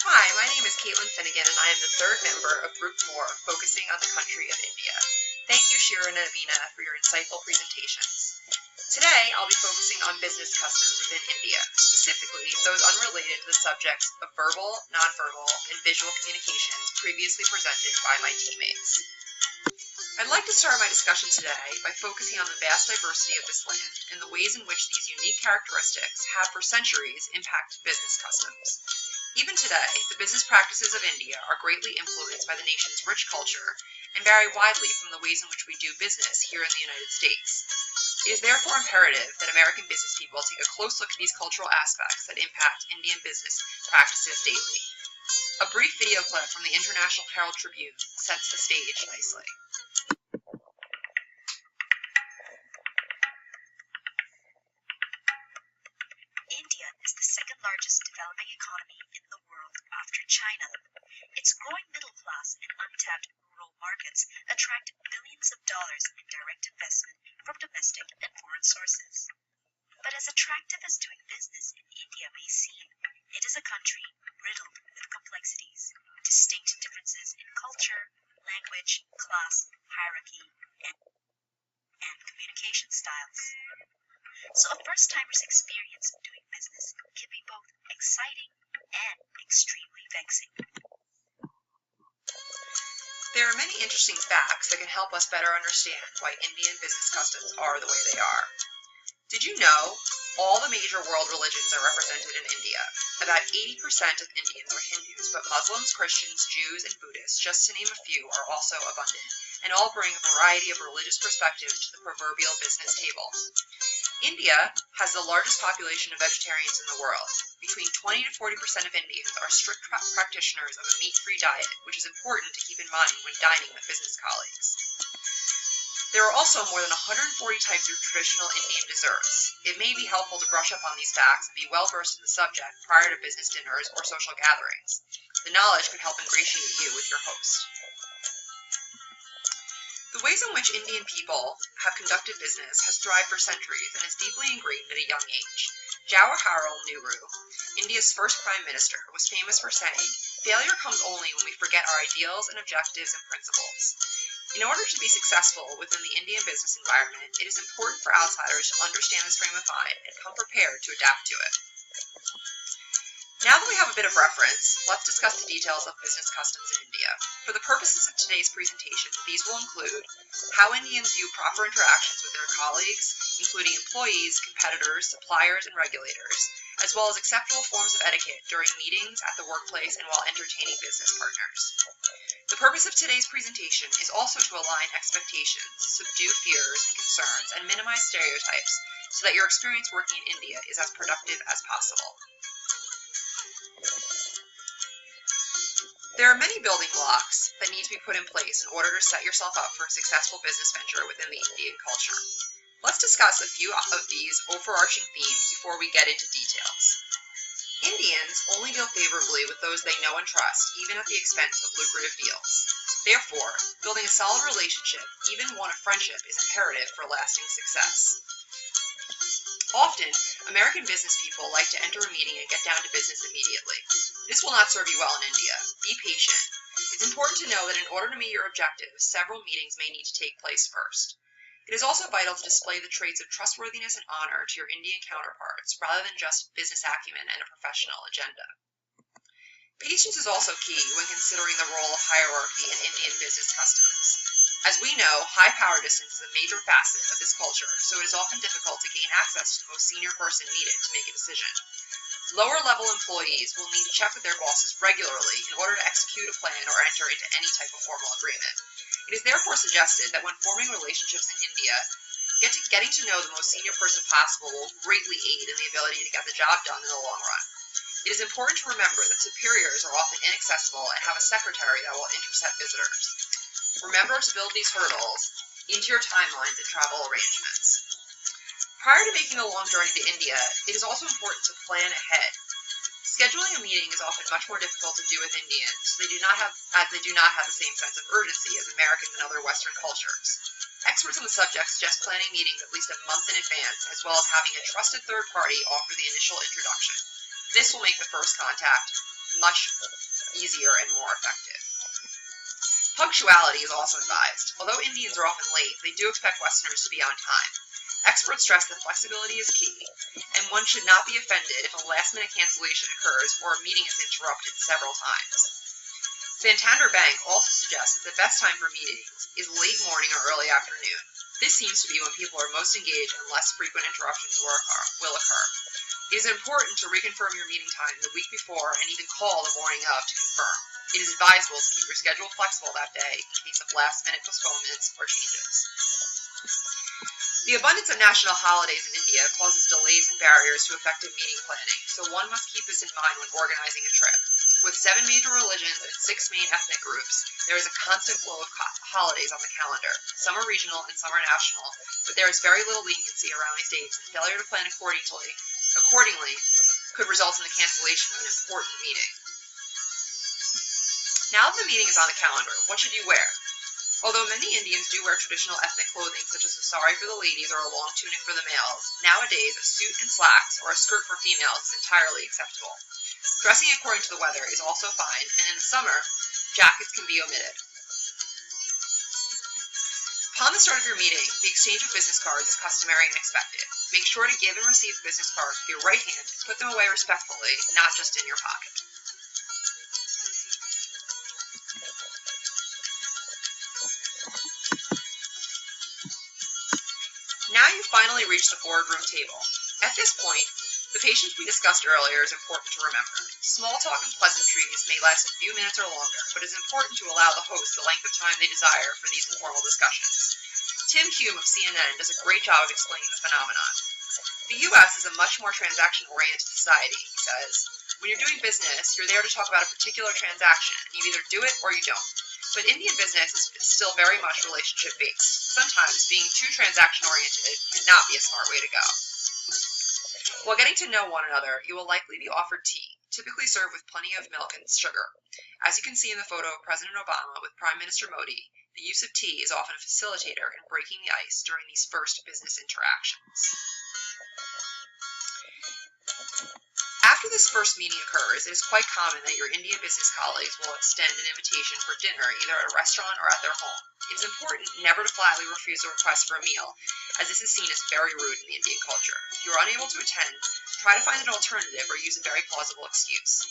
Hi, my name is Caitlin Finnegan, and I am the third member of Group 4, focusing on the country of India. Thank you, Shira and Avina, for your insightful presentations. Today, I'll be focusing on business customs within India, specifically those unrelated to the subjects of verbal, nonverbal, and visual communications previously presented by my teammates. I'd like to start my discussion today by focusing on the vast diversity of this land and the ways in which these unique characteristics have for centuries impacted business customs. Even today, the business practices of India are greatly influenced by the nation's rich culture and vary widely from the ways in which we do business here in the United States. It is therefore imperative that American business people take a close look at these cultural aspects that impact Indian business practices daily. A brief video clip from the International Herald Tribune sets the stage nicely. India is the second largest developing economy in the world after China. Its growing middle class and untapped rural markets attract billions of dollars in direct investment from domestic and foreign sources. But as attractive as doing business in India may seem, it is a country riddled with complexities, distinct differences in culture, language, class, hierarchy, and communication styles. So a first-timer's experience of doing business can be both exciting and extremely vexing. There are many interesting facts that can help us better understand why Indian business customs are the way they are. Did you know all the major world religions are represented in India? About 80% of Indians are Hindus, but Muslims, Christians, Jews, and Buddhists, just to name a few, are also abundant, and all bring a variety of religious perspectives to the proverbial business table. India has the largest population of vegetarians in the world. Between 20 to 40% of Indians are strict practitioners of a meat-free diet, which is important to keep in mind when dining with business colleagues. There are also more than 140 types of traditional Indian desserts. It may be helpful to brush up on these facts and be well versed in the subject prior to business dinners or social gatherings. The knowledge could help ingratiate you with your host. The ways in which Indian people have conducted business has thrived for centuries and is deeply ingrained at a young age. Jawaharlal Nehru, India's first prime minister, was famous for saying, "Failure comes only when we forget our ideals and objectives and principles." In order to be successful within the Indian business environment, it is important for outsiders to understand this frame of mind and come prepared to adapt to it. Now that we have a bit of reference, let's discuss the details of business customs in India. For the purposes of today's presentation, these will include how Indians view proper interactions with their colleagues, including employees, competitors, suppliers, and regulators, as well as acceptable forms of etiquette during meetings, at the workplace, and while entertaining business partners. The purpose of today's presentation is also to align expectations, subdue fears and concerns, and minimize stereotypes so that your experience working in India is as productive as possible. There are many building blocks that need to be put in place in order to set yourself up for a successful business venture within the Indian culture. Let's discuss a few of these overarching themes before we get into details. Indians only deal favorably with those they know and trust, even at the expense of lucrative deals. Therefore, building a solid relationship, even one of friendship, is imperative for lasting success. Often, American business people like to enter a meeting and get down to business immediately. This will not serve you well in India. Be patient. It's important to know that in order to meet your objectives, several meetings may need to take place first. It is also vital to display the traits of trustworthiness and honor to your Indian counterparts, rather than just business acumen and a professional agenda. Patience is also key when considering the role of hierarchy in Indian business customs. As we know, high power distance is a major facet of this culture, so it is often difficult to gain access to the most senior person needed to make a decision. Lower-level employees will need to check with their bosses regularly in order to execute a plan or enter into any type of formal agreement. It is therefore suggested that when forming relationships in India, getting to know the most senior person possible will greatly aid in the ability to get the job done in the long run. It is important to remember that superiors are often inaccessible and have a secretary that will intercept visitors. Remember to build these hurdles into your timelines and travel arrangements. Prior to making a long journey to India, it is also important to plan ahead. Scheduling a meeting is often much more difficult to do with Indians, as they do not have the same sense of urgency as Americans and other Western cultures. Experts on the subject suggest planning meetings at least a month in advance, as well as having a trusted third party offer the initial introduction. This will make the first contact much easier and more effective. Punctuality is also advised. Although Indians are often late, they do expect Westerners to be on time. Experts stress that flexibility is key, and one should not be offended if a last-minute cancellation occurs or a meeting is interrupted several times. Santander Bank also suggests that the best time for meetings is late morning or early afternoon. This seems to be when people are most engaged and less frequent interruptions will occur. It is important to reconfirm your meeting time the week before and even call the morning of to confirm. It is advisable to keep your schedule flexible that day in case of last-minute postponements or changes. The abundance of national holidays in India causes delays and barriers to effective meeting planning, so one must keep this in mind when organizing a trip. With 7 major religions and 6 main ethnic groups, there is a constant flow of holidays on the calendar. Some are regional and some are national, but there is very little leniency around these dates, and failure to plan accordingly could result in the cancellation of an important meeting. Now that the meeting is on the calendar, what should you wear? Although many Indians do wear traditional ethnic clothing such as a sari for the ladies or a long tunic for the males, nowadays a suit and slacks or a skirt for females is entirely acceptable. Dressing according to the weather is also fine, and in the summer, jackets can be omitted. Upon the start of your meeting, the exchange of business cards is customary and expected. Make sure to give and receive business cards with your right hand and put them away respectfully, not just in your pocket. Now you've finally reached the boardroom table. At this point, the patience we discussed earlier is important to remember. Small talk and pleasantries may last a few minutes or longer, but it is important to allow the host the length of time they desire for these informal discussions. Tim Hume of CNN does a great job of explaining the phenomenon. The U.S. is a much more transaction-oriented society, he says. When you're doing business, you're there to talk about a particular transaction, and you either do it or you don't. But Indian business is still very much relationship-based. Sometimes being too transaction-oriented cannot be a smart way to go. While getting to know one another, you will likely be offered tea, typically served with plenty of milk and sugar. As you can see in the photo of President Obama with Prime Minister Modi, the use of tea is often a facilitator in breaking the ice during these first business interactions. After this first meeting occurs, it is quite common that your Indian business colleagues will extend an invitation for dinner either at a restaurant or at their home. It is important never to flatly refuse a request for a meal, as this is seen as very rude in the Indian culture. If you are unable to attend, try to find an alternative or use a very plausible excuse.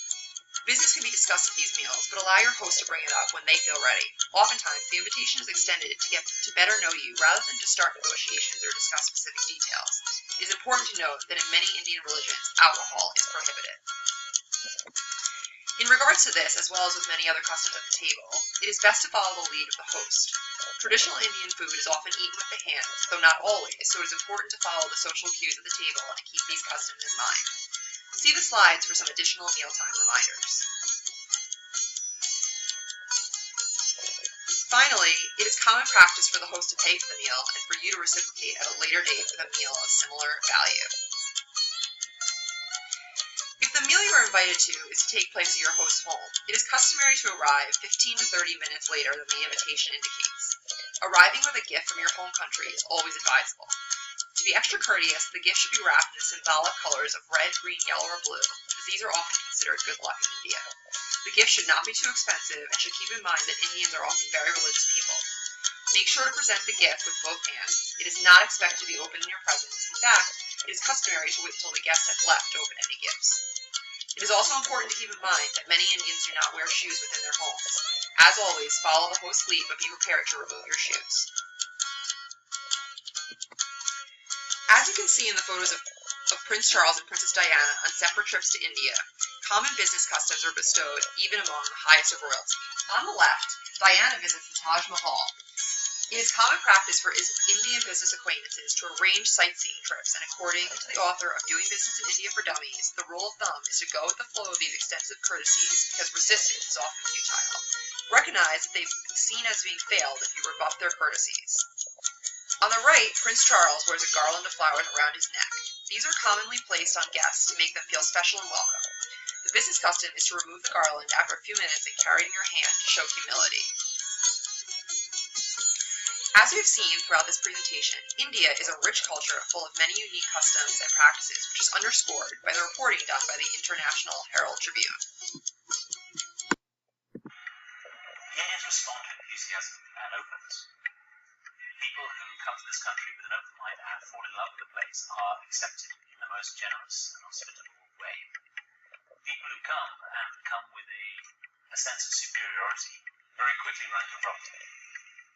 Business can be discussed at these meals, but allow your host to bring it up when they feel ready. Oftentimes, the invitation is extended to get to better know you rather than to start negotiations or discuss specific details. It is important to note that in many Indian religions, alcohol is prohibited. In regards to this, as well as with many other customs at the table, it is best to follow the lead of the host. Traditional Indian food is often eaten with the hands, though not always, so it is important to follow the social cues at the table and keep these customs in mind. See the slides for some additional mealtime reminders. Finally, it is common practice for the host to pay for the meal and for you to reciprocate at a later date with a meal of similar value. If the meal you are invited to is to take place at your host's home, it is customary to arrive 15 to 30 minutes later than the invitation indicates. Arriving with a gift from your home country is always advisable. To be extra courteous, the gift should be wrapped in the symbolic colors of red, green, yellow, or blue, as these are often considered good luck in India. The gift should not be too expensive and should keep in mind that Indians are often very religious people. Make sure to present the gift with both hands. It is not expected to be opened in your presence. In fact, it is customary to wait until the guest has left to open any gifts. It is also important to keep in mind that many Indians do not wear shoes within their homes. As always, follow the host's lead, but be prepared to remove your shoes. As you can see in the photos of Prince Charles and Princess Diana on separate trips to India, common business customs are bestowed even among the highest of royalty. On the left, Diana visits the Taj Mahal. It is common practice for Indian business acquaintances to arrange sightseeing trips, and according to the author of Doing Business in India for Dummies, the rule of thumb is to go with the flow of these extensive courtesies because resistance is often futile. Recognize that they've seen as being failed if you rebuff their courtesies. On the right, Prince Charles wears a garland of flowers around his neck. These are commonly placed on guests to make them feel special and welcome. The business custom is to remove the garland after a few minutes and carry it in your hand to show humility. As we have seen throughout this presentation, India is a rich culture full of many unique customs and practices, which is underscored by the reporting done by the International Herald Tribune. offerings are accepted in the most generous and hospitable way. People who come with a sense of superiority very quickly run to profit.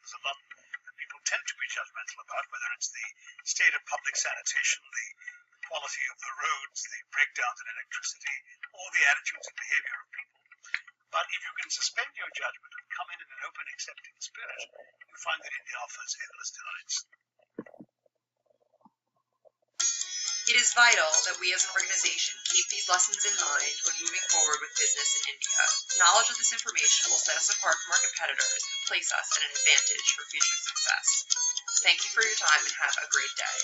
There's a lot that people tend to be judgmental about, whether it's the state of public sanitation, the quality of the roads, the breakdowns in electricity, or the attitudes and behavior of people. But if you can suspend your judgment and come in an open, accepting spirit, you find that India offers endless delights. It is vital that we as an organization keep these lessons in mind when moving forward with business in India. Knowledge of this information will set us apart from our competitors and place us at an advantage for future success. Thank you for your time and have a great day.